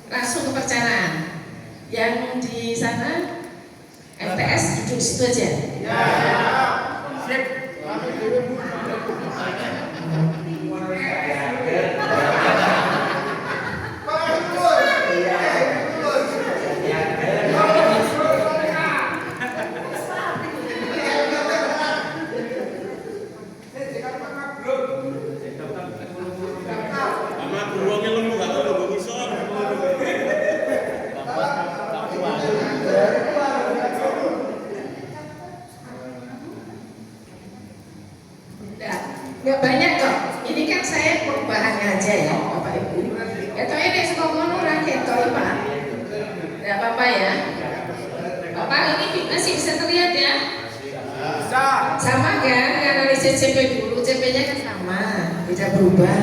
langsung ke perencanaan. Yang di sana MTS duduk situ aja. Ya. Sip. Nggak banyak kok. Ini kan saya perubahannya aja ya, Bapak Ibu. Ketoke nek saka kono ora ketok, Pak. Enggak apa-apa ya. Bapak ini masih bisa terlihat ya? Bisa. Sama kan? Analisis CP dulu, CP-nya kan sama, tidak berubah.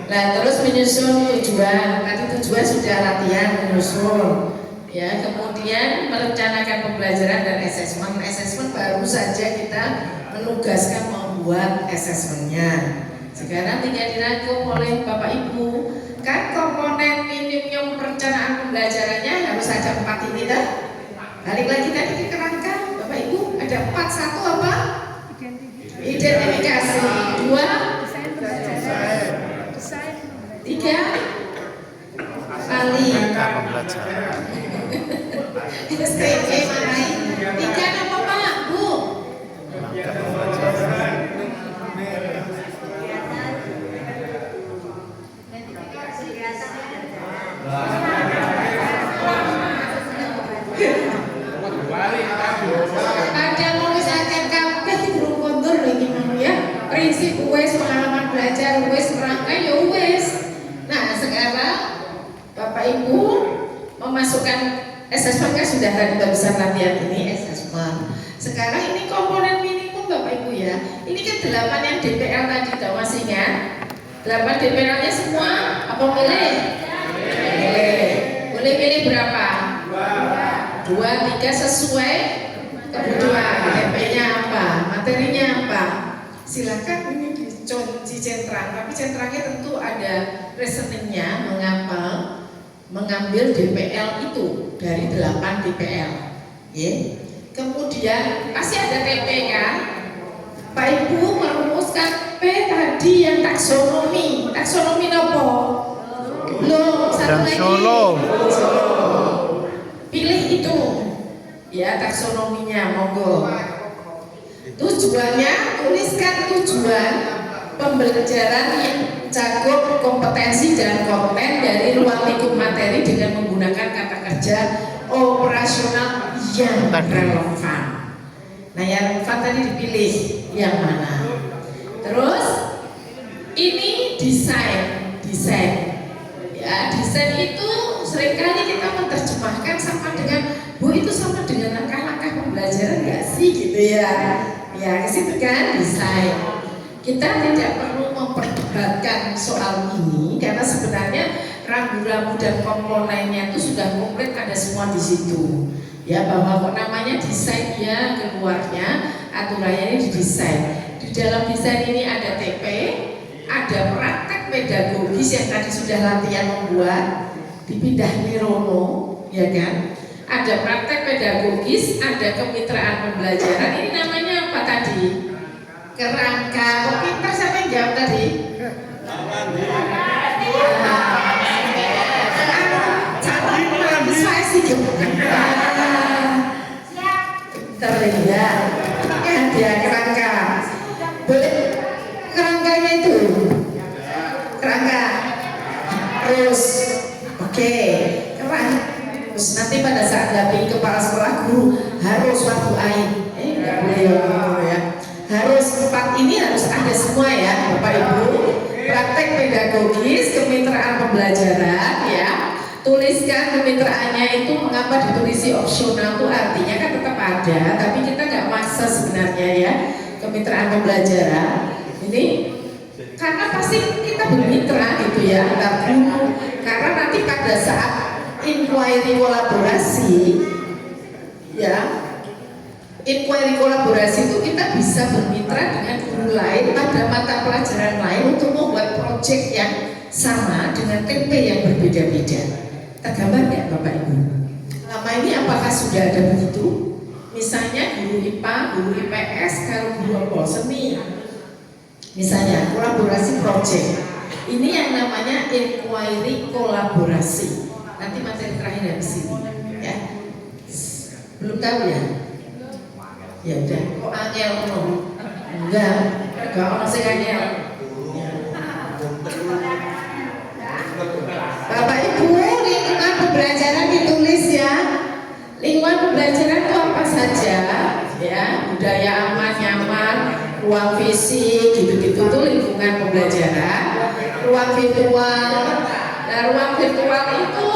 Nah, terus menyusun tujuan. Tadi tujuan sudah latihan menyusun. Ya, kemudian merencanakan pembelajaran dan asesmen. Asesmen baru saja kita menugaskan membuat asesmennya. Sekarang tinggal dirangkum oleh Bapak Ibu. Kan komponen minimum perencanaan pembelajarannya harus ada 4 ini dah. Balik lagi tadi ke kerangka, Bapak Ibu ada 4. 1 apa? Identifikasi. 2 3 kali STP marai. 3 apa Pak? Bu? Ada nulisaken kabeh burung kontur lagi mau ya. Prinsip wes, pengalaman belajar wes, rangka ya wes. Nah, sekarang Bapak Ibu memasukkan asesmen kan sudah tadi bisa latihan ini asesmen. Sekarang ini komponen minimum Bapak Ibu ya. Ini kan 8 yang DPL tadi tahu masih kan? 8 DPL-nya semua apa boleh? Boleh. Boleh pilih berapa? 2, 3 sesuai kebutuhan. DP-nya apa? Materinya apa? Silakan ini dicentrang, tapi centrangnya tentu ada reasoningnya mengapa mengambil DPL itu dari 8 DPL. Kemudian pasti ada TP kan? Pak Ibu merumuskan P tadi yang taksonomi. Taksonomi apa? Loh, satu lagi. Pilih itu. Ya, taksonominya monggo. Tujuannya, tuliskan tujuan pembelajaran yang cakup kompetensi dan konten dari ruang lingkup materi dengan menggunakan kata kerja operasional yang relevan. Nah, yang relevan tadi dipilih yang mana? Terus ini desain. Ya, desain itu seringkali kita menerjemahkan sama dengan Bu, itu sama dengan langkah-langkah pembelajaran nggak sih gitu ya? Ya, ke situ kan desain. Kita tidak perlu memperdebatkan soal ini karena sebenarnya rambu-rambu dan komponennya itu sudah komplit, ada semua di situ. Ya, bahwa namanya desain ya keluarnya aturannya ini didesain. Di dalam desain ini ada TP, ada praktek pedagogis yang tadi sudah latihan membuat, dipindah Nirono, ya kan? Ada praktek pedagogis, ada kemitraan pembelajaran. Ini namanya apa tadi? Kerangka. Kok pintar siapa yang jawab tadi? Saya sih terlihat ada kerangka. Boleh kerangkanya itu? Kerangka. Terus, oke, keren. Terus nanti pada saat dampingi kepala sekolah guru harus waktu ain. Enggak boleh ya. Harus 4 ini harus ada semua ya Bapak Ibu. Praktek pedagogis, kemitraan pembelajaran ya. Tuliskan kemitraannya itu mengapa ditulisi opsional itu artinya kan tetap ada, tapi kita nggak maksa sebenarnya ya kemitraan pembelajaran. Ini karena pasti kita bermitra gitu ya antar guru. Karena nanti pada saat inquiry kolaborasi ya, inquiry kolaborasi itu kita bisa bermitra dengan guru lain pada mata pelajaran lain untuk membuat proyek yang sama dengan TP yang berbeda-beda. Tergambar nggak Bapak Ibu? Lama ini apakah sudah ada begitu? Misalnya guru IPA, guru IPS, kalau guru seni, misalnya kolaborasi project. Ini yang namanya inquiry kolaborasi. Nanti materi terakhir dari sini, ya. Belum tahu ya? Ya udah. Kok angel belum? Enggak orang sing angel. Bapak Ibu, lingkungan pembelajaran ditulis ya. Lingkungan pembelajaran itu apa saja? Ya, budaya aman, nyaman, ruang fisik, gitu-gitu itu lingkungan pembelajaran. Ruang virtual. Nah, ruang virtual itu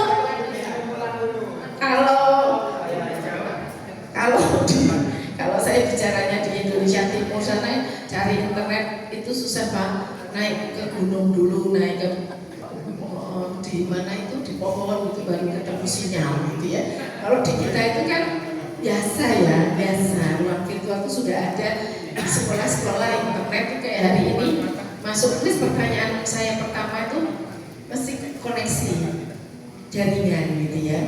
kalau saya bicaranya di Indonesia Timur sana cari internet itu susah Pak. Naik ke gunung dulu, naik ke di mana itu di pohon itu baru ketemu sinyal gitu ya. Kalau di kita itu kan biasa ya, biasa ruang virtual itu sudah ada di sekolah-sekolah internet itu kayak hari ini masuk list pertanyaan saya pertama itu mesti koneksi jaringan gitu ya.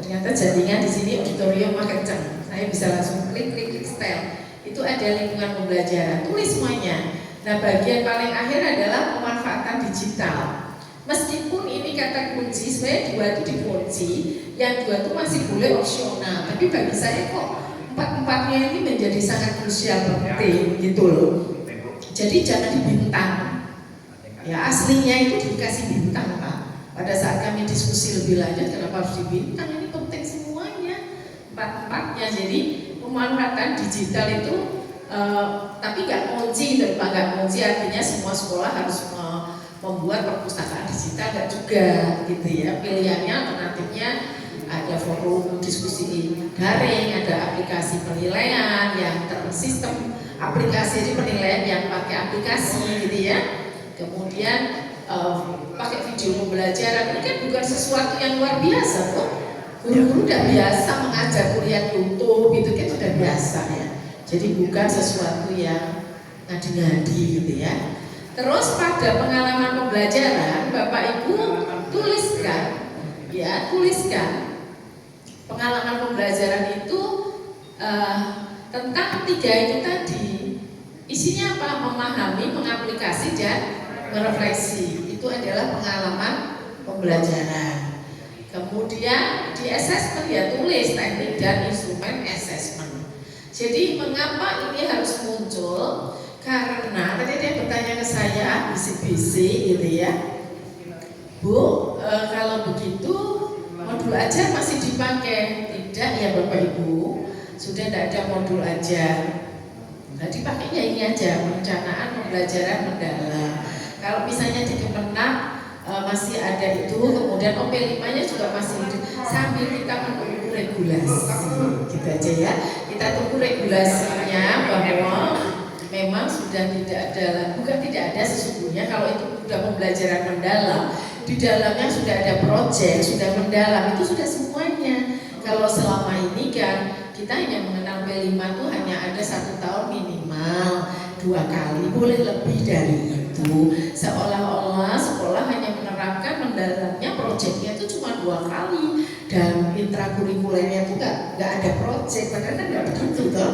Ternyata jaringan di sini auditorium kencang. Saya bisa langsung klik setel. Itu ada lingkungan pembelajaran, tulis semuanya. Nah, bagian paling akhir adalah pemanfaatan digital. Meskipun ini kata kunci, sebenarnya 2 itu dikunci, yang 2 itu masih boleh opsional. Tapi bagi saya kok 4-4-nya ini menjadi sangat krusial penting gitu loh. Jadi jangan dibintang. Ya aslinya itu dikasih bintang Pak. Pada saat kami diskusi lebih lanjut, kenapa harus dibintang? Ini penting semuanya. 4-4-nya. Jadi pemanfaatan digital itu tapi nggak kunci, nggak kunci artinya semua sekolah harus membuat perpustakaan digital, nggak juga gitu ya. Pilihannya alternatifnya ada forum diskusi daring, ada aplikasi penilaian yang tersistem, aplikasi penilaian yang pakai aplikasi gitu ya. Kemudian pakai video pembelajaran, ini kan bukan sesuatu yang luar biasa kok. Guru-guru udah biasa mengajar kuliah YouTube, itu kan sudah biasa ya. Jadi bukan sesuatu yang ngadi-ngadi gitu ya. Terus pada pengalaman pembelajaran, Bapak Ibu tuliskan, ya tuliskan pengalaman pembelajaran itu tentang 3 itu tadi. Isinya apa? Memahami, mengaplikasi dan merefleksi. Itu adalah pengalaman pembelajaran. Kemudian di assessment ya tulis teknik dan instrumen assessment. Jadi mengapa ini harus muncul? Karena tadi dia bertanya ke saya bisik-bisik gitu ya, Bu, kalau begitu modul ajar masih dipakai? Tidak ya Bapak Ibu, sudah tidak ada modul ajar. Nah dipakainya ini aja, perencanaan pembelajaran mendalam. Kalau misalnya di Kemenak masih ada itu, kemudian OP5-nya juga masih hidup sambil kita menunggu regulasi, gitu aja ya. Kita tunggu regulasinya bahwa memang sudah tidak ada, bukan tidak ada sesungguhnya. Kalau itu sudah pembelajaran mendalam, di dalamnya sudah ada proyek, sudah mendalam, itu sudah semuanya. Kalau selama ini kan kita hanya mengenal P5 itu hanya ada 1 tahun minimal, 2 kali, boleh lebih dari itu. Seolah-olah sekolah hanya menerapkan mendalamnya proyeknya itu cuma 2 kali dan intrakurikulernya itu nggak ada proyek, padahal kan nggak begitu toh.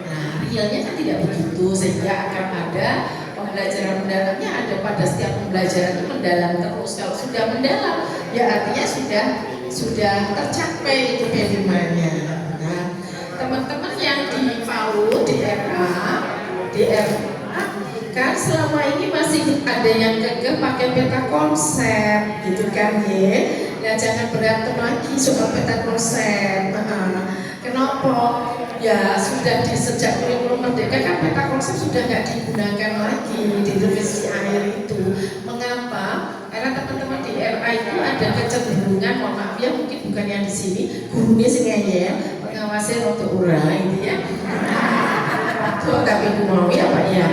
Nah realnya kan tidak begitu, sehingga akan ada pembelajaran mendalamnya ada pada setiap pembelajaran itu mendalam terus. Kalau sudah mendalam ya artinya sudah tercapai itu P5-nya. Nah, teman-teman yang di PAUD, di RA kan selama ini masih ada yang kekeh pakai peta konsep gitu kan ya. Nah jangan berantem lagi soal peta konsep. Kenapa? Ya sudah sejak kurikulum merdeka kan peta konsep sudah nggak digunakan lagi di revisi akhir itu. Mengapa? Karena teman-teman di RA itu ada kecenderungan, mohon maaf ya mungkin bukan yang di sini, gurunya sih ya, pengawasnya untuk urai gitu ya. Tuh tapi aku mau ya Pak ya.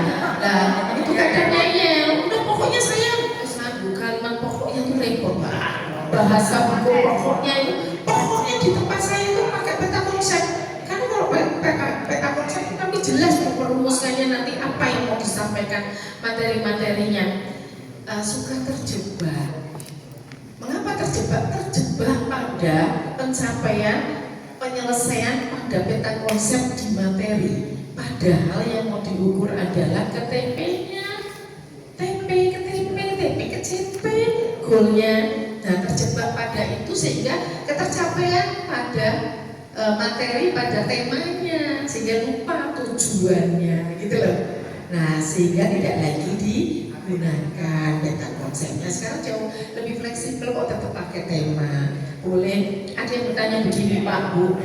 Nah itu katanya ya, udah pokoknya saya kalimat pokoknya itu repot Pak. Bahasa buku pokoknya itu, pokoknya di tempat saya itu pakai peta konsep. Kan kalau peta konsep kami jelas merumuskannya nanti apa yang mau disampaikan materi-materinya. Suka terjebak. Mengapa terjebak? terjebak pada pencapaian penyelesaian pada peta konsep di materi, padahal yang mau diukur adalah KTP-nya, TP ke CP, goalnya. Nah, terjebak pada itu sehingga ketercapaian pada materi, pada temanya, sehingga lupa tujuannya, gitu loh. Nah, sehingga tidak lagi digunakan peta konsepnya. Sekarang jauh lebih fleksibel kok, tetap pakai tema. Boleh. Ada yang bertanya begini, Pak Bu,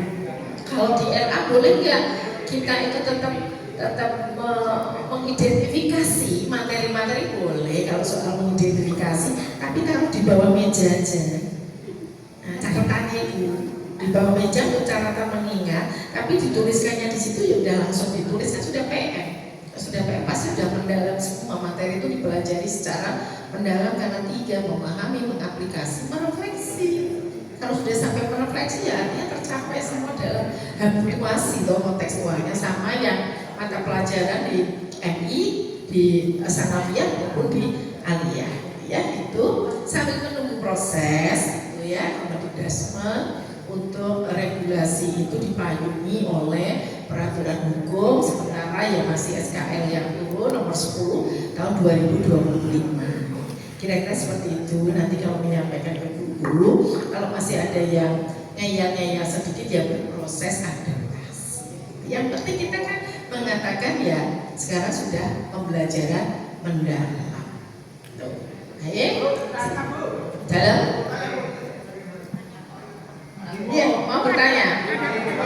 kalau di LA boleh nggak kita itu tetap mengidentifikasi materi-materi? Boleh kalau soal mengidentifikasi, tapi taruh di bawah meja aja. Nah, catatannya itu di bawah meja untuk catatan mengingat, tapi dituliskannya di situ ya udah langsung ditulis, kan sudah PM. Sudah PM pasti sudah mendalam semua materi itu dipelajari secara mendalam karena 3, memahami, mengaplikasi, merefleksi. Kalau sudah sampai merefleksi ya artinya tercapai semua dalam habituasi atau kontekstualnya, sama yang mata pelajaran di MI, di Sanawiyah maupun di Aliyah, ya. Itu sambil menunggu proses itu ya, komodidasme untuk regulasi itu dipayungi oleh peraturan hukum, sementara ya masih SKL yang turun nomor 10 tahun 2025. Kira-kira seperti itu. Nanti kalau menyampaikan ke guru, kalau masih ada yang ngeyel-ngeyel sedikit ya berproses adaptasi. Yang penting kita kan mengatakan ya sekarang sudah pembelajaran mendalam. Tuh. Ayo. Dalam. Ya, mau bertanya?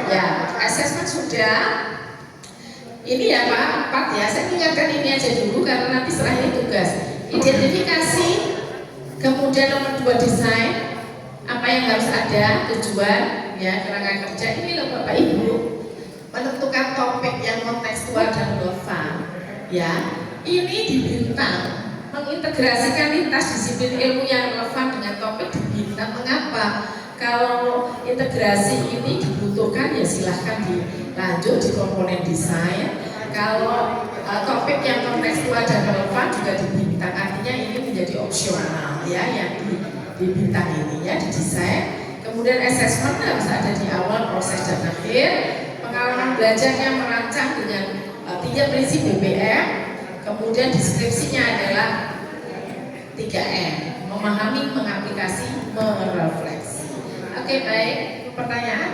Ya, asesmen sudah. Ini ya Pak, 4 ya. Saya ingatkan ini aja dulu karena nanti setelahnya tugas. Identifikasi, kemudian nomor 2 desain, apa yang harus ada, tujuan, ya kerangka kerja. Ini loh Bapak Ibu, menentukan topik yang kontekstual dan relevan. Ya, ini dibintang, mengintegrasikan lintas disiplin ilmu yang relevan dengan topik dibintang. Mengapa? Kalau integrasi ini dibutuhkan ya silahkan dilanjut di komponen desain. Kalau topik yang kontekstual dan relevan juga dibintang, artinya ini menjadi opsional ya yang di bintang ini ya di desain. Kemudian assessment harus ada di awal, proses dan akhir. Pengalaman belajarnya merancang dengan 3 prinsip BPM. Kemudian deskripsinya adalah 3M, memahami, mengaplikasi, merefleksi. Oke, baik. Pertanyaan?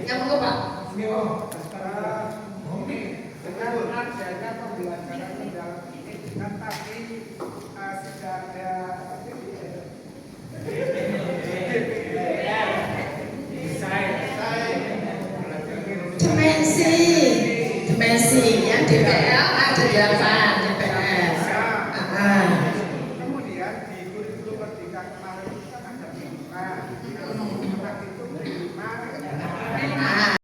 Yang mau Pak? Dengan adanya pembelajaran mendalam ini, dengan tadi sudah ada dimensi ya, DPL ada 8